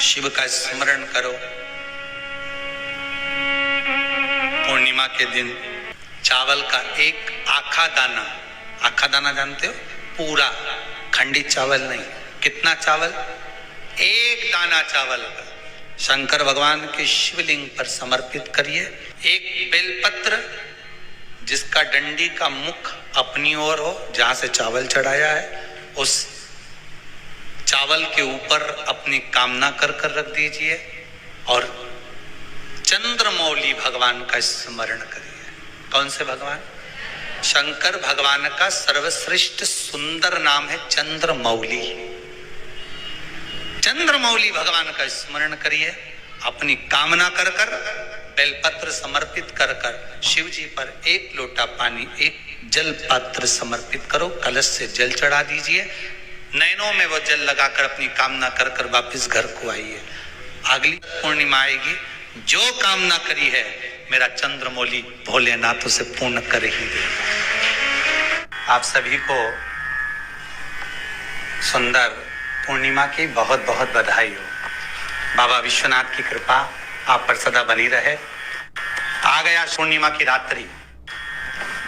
शिव का स्मरण करो। पूर्णिमा के दिन चावल का एक आखा दाना जानते हो, पूरा खंडित चावल नहीं, कितना चावल, एक दाना चावल का शंकर भगवान के शिवलिंग पर समर्पित करिए। एक बेलपत्र जिसका डंडी का मुख अपनी ओर हो, जहां से चावल चढ़ाया है, उस चावल के ऊपर अपनी कामना कर कर रख दीजिए और चंद्रमौली भगवान का स्मरण करिए। कौन से भगवान? शंकर भगवान का सर्वश्रेष्ठ सुंदर नाम है चंद्रमौली। चंद्रमौली भगवान का स्मरण करिए। अपनी कामना कर कर बेलपत्र समर्पित कर कर शिव जी पर एक लोटा पानी, एक जल पात्र समर्पित करो, कलश से जल चढ़ा दीजिए। नैनों में वो जल लगाकर अपनी कामना कर कर वापिस घर को आइए। अगली पूर्णिमा आएगी, जो कामना करी है मेरा चंद्रमौली भोलेनाथ उसे पूर्ण कर ही देगा। आप सभी को सुंदर पूर्णिमा की बहुत बहुत बधाई हो। बाबा विश्वनाथ की कृपा आप पर सदा बनी रहे। आ गया पूर्णिमा की रात्रि।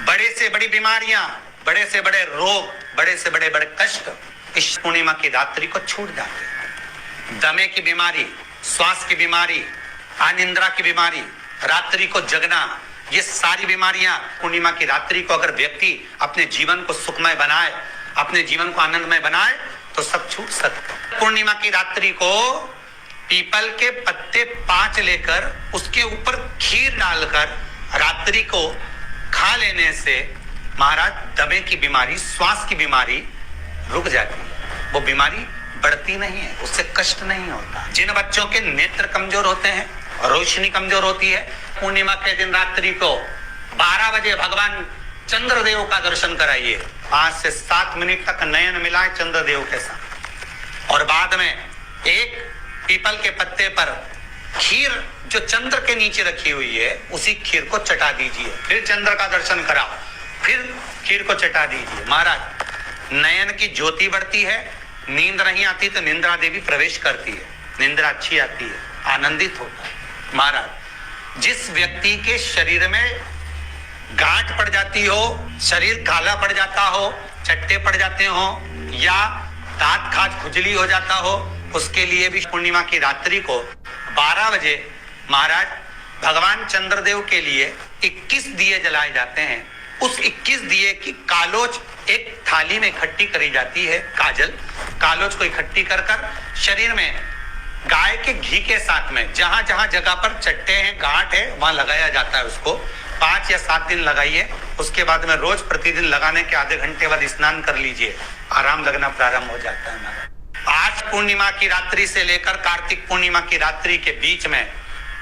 बड़े से बड़ी बीमारियां, बड़े से बड़े रोग, बड़े से बड़े बड़े कष्ट इस पूर्णिमा की रात्रि को छूट जाते हैं। दमे की बीमारी, श्वास की बीमारी, अनिद्रा की बीमारी, रात्रि को जगना, ये सारी बीमारियां पूर्णिमा की रात्रि को अगर व्यक्ति अपने जीवन को सुखमय बनाए, अपने जीवन को आनंदमय बनाए तो सब छूट सकते। पूर्णिमा की रात्रि को पीपल के पत्ते 5 लेकर उसके ऊपर खीर डालकर रात्रि को खा लेने से महाराज दमे की बीमारी, श्वास की बीमारी रुक जाती है। वो बीमारी बढ़ती नहीं है, उससे कष्ट नहीं होता। जिन बच्चों के नेत्र कमजोर होते हैं, रोशनी कमजोर होती है, पूर्णिमा के दिन रात्रि को 12 बजे भगवान चंद्रदेव का दर्शन कराइए। 5 से 7 मिनट तक नयन मिलाए चंद्रदेव के साथ और बाद में एक पीपल के पत्ते पर खीर जो चंद्र के नीचे रखी हुई है उसी खीर को चटा दीजिए। फिर चंद्र का दर्शन कराओ, फिर खीर को चटा दीजिए। महाराज नयन की ज्योति बढ़ती है, नींद नहीं आती तो निंद्रा देवी प्रवेश करती है, निंद्रा अच्छी आती है, आनंदित होता है। महाराज जिस व्यक्ति के शरीर में गांठ पड़ जाती हो, शरीर काला पड़ जाता हो, चट्टे पड़ जाते हो या दांत खाज खुजली हो जाता हो, उसके लिए भी पूर्णिमा की रात्रि को 12 बजे महाराज भगवान चंद्रदेव के लिए 21 दिए जलाए जाते हैं। उस 21 दिए की कालोच एक थाली में इकट्ठी करी जाती है। कालोच को इकट्ठी कर कर शरीर में गाय के घी के साथ में जहां जहां जगह पर चट्टे हैं, गांठ है, वहां लगाया जाता है। उसको 5 या 7 दिन लगाइए। उसके बाद में रोज प्रतिदिन लगाने के आधे घंटे बाद स्नान कर लीजिए, आराम लगना प्रारंभ हो जाता है। आज पूर्णिमा की रात्रि से लेकर कार्तिक पूर्णिमा की रात्रि के बीच में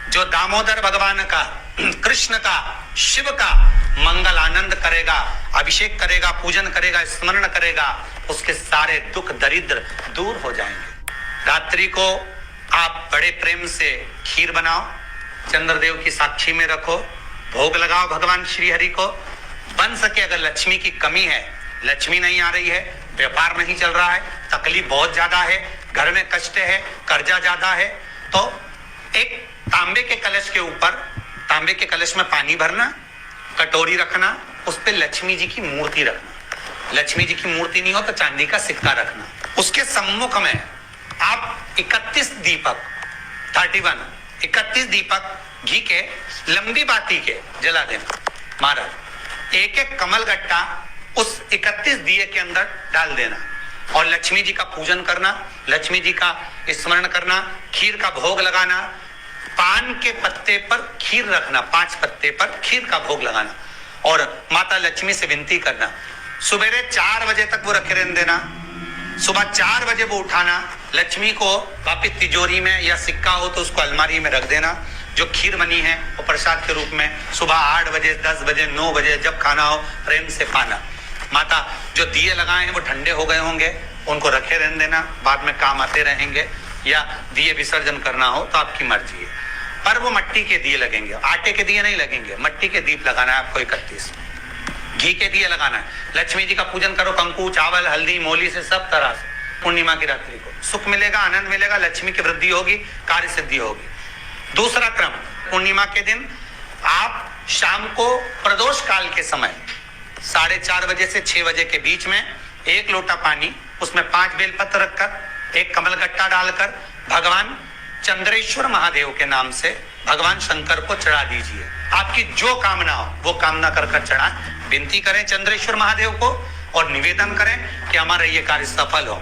जो दामोदर भगवान का, कृष्ण का, शिव का मंगल आनंद करेगा, अभिषेक करेगा, पूजन करेगा, स्मरण करेगा, उसके सारे दुख दरिद्र दूर हो जाएंगे। रात्रि को आप बड़े प्रेम से खीर बनाओ, चंद्रदेव की साक्षी में रखो, भोग लगाओ भगवान श्री हरि को। बन सके अगर लक्ष्मी की कमी है, लक्ष्मी नहीं आ रही है, व्यापार नहीं चल रहा है, तकलीफ बहुत ज्यादा है, घर में कष्ट है, कर्जा ज्यादा है, तो एक तांबे के कलश के ऊपर, तांबे के कलश में पानी भरना, कटोरी रखना, उस पे लक्ष्मी जी की मूर्ति रखना। लक्ष्मी जी की मूर्ति नहीं हो तो चांदी का सिक्का रखना। उसके सम्मुख में आप 31 दीपक घी के लंबी बाती के जला देना। महाराज एक एक कमल गट्टा उस 31 दिए के अंदर डाल देना और लक्ष्मी जी का पूजन करना, लक्ष्मी जी का स्मरण करना, खीर का भोग लगाना, पान के पत्ते पर खीर रखना, 5 पत्ते पर खीर का भोग लगाना और माता लक्ष्मी से विनती करना। सुबेरे 4 बजे तक वो रखे रहने देना, सुबह 4 बजे वो उठाना, लक्ष्मी को वापिस तिजोरी में या सिक्का हो तो उसको अलमारी में रख देना। जो खीर बनी है वो प्रसाद के रूप में सुबह 8 बजे, 10 बजे, 9 बजे जब खाना हो प्रेम से पाना। माता जो दिए लगाए हैं वो ठंडे हो गए होंगे, उनको रखे रहने देना, बाद में काम आते रहेंगे, या दिए विसर्जन करना हो तो आपकी मर्जी है। पर वो मिट्टी के दिए लगेंगे, आटे के दिए नहीं लगेंगे, मिट्टी के दीप लगाना है आपको। 31 घी के दिए लगाना है। लक्ष्मी जी का पूजन करो, कंकु, चावल, हल्दी, मोली से सब तरह से पूर्णिमा की रात्रि को। सुख मिलेगा, आनंद मिलेगा, लक्ष्मी की वृद्धि होगी, कार्य सिद्धि होगी। दूसरा क्रम, पूर्णिमा के दिन आप शाम को प्रदोष काल के समय 4:30 बजे से 6 बजे के बीच में 1 लोटा पानी, उसमें 5 बेलपत्र रखकर, 1 कमलगट्टा डालकर भगवान चंद्रेश्वर महादेव के नाम से भगवान शंकर को चढ़ा दीजिए। आपकी जो कामना हो वो कामना कर चढ़ाएं। विनती करें चंद्रेश्वर महादेव को और निवेदन करें कि हमारा ये कार्य सफल हो।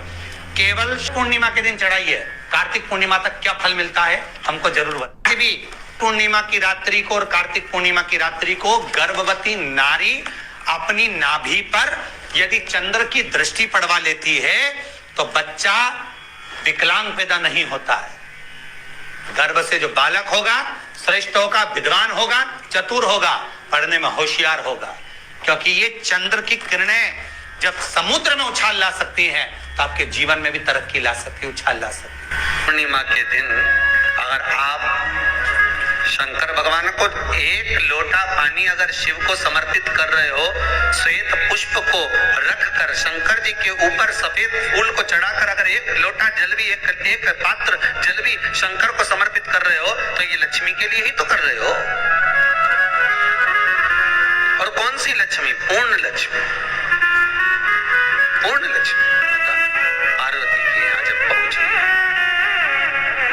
केवल पूर्णिमा के दिन चढ़ाइए। कार्तिक पूर्णिमा तक क्या फल मिलता है हमको जरूर बताइए। भी पूर्णिमा की रात्रि को और कार्तिक पूर्णिमा की रात्रि को गर्भवती नारी अपनी नाभि पर यदि चंद्र की दृष्टि पड़वा लेती है तो बच्चा विकलांग पैदा नहीं होता है। गर्भ से जो बालक होगा श्रेष्ठ होगा, विद्वान होगा, चतुर होगा, पढ़ने में होशियार होगा, क्योंकि ये चंद्र की किरणें जब समुद्र में उछाल ला सकती हैं तो आपके जीवन में भी तरक्की ला सकती है, उछाल ला सकती है। पूर्णिमा के दिन अगर आप शंकर भगवान को 1 लोटा पानी अगर शिव को समर्पित कर रहे हो, श्वेत पुष्प को रखकर शंकर जी के ऊपर सफेद फूल को चढ़ाकर अगर 1 लोटा जल भी, एक पात्र जल भी शंकर को समर्पित कर रहे हो तो ये लक्ष्मी के लिए ही तो कर रहे हो। और कौन सी लक्ष्मी? पूर्ण लक्ष्मी। पूर्ण लक्ष्मी माता पार्वती के यहाँ जब पहुंची,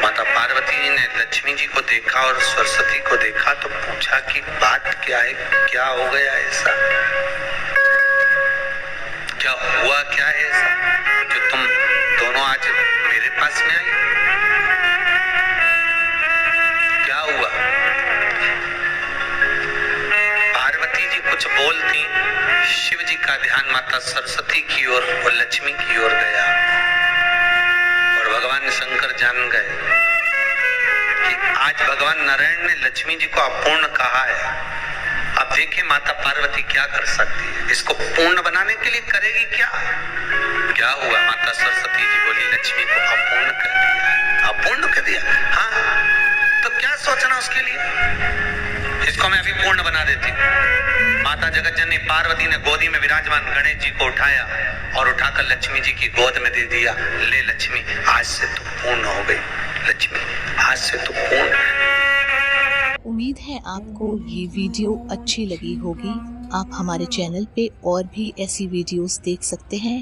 माता पार्वती जी ने लक्ष्मी जी को देखा और सरस्वती को देखा तो पूछा कि बात क्या है, क्या हो गया ऐसा, क्या हुआ, क्या है ऐसा जो तुम दोनों आज मेरे पास में आई? क्या हुआ? पार्वती जी कुछ बोलती, शिव जी का ध्यान माता सरस्वती की ओर और लक्ष्मी की ओर गया और भगवान शंकर जान गए कि आज भगवान नारायण ने लक्ष्मी जी को अपूर्ण कहा है। अब देखिए माता पार्वती क्या कर सकती है, इसको पूर्ण बनाने के लिए करेगी क्या? क्या हुआ? माता सरस्वती जी बोली लक्ष्मी को अपूर्ण कर दिया। अपूर्ण कर दिया? हाँ, तो क्या सोचना उसके लिए, इसको मैं अभी पूर्ण बना देती हूँ। माता जगत जननी पार्वती ने गोदी में विराजमान गणेश जी को उठाया और उठाकर लक्ष्मी जी की गोद में दे दिया। ले लक्ष्मी, आज से तू पूर्ण हो गई। लक्ष्मी, आज से तू पूर्ण। उम्मीद है आपको ये वीडियो अच्छी लगी होगी। आप हमारे चैनल पे और भी ऐसी वीडियोस देख सकते हैं।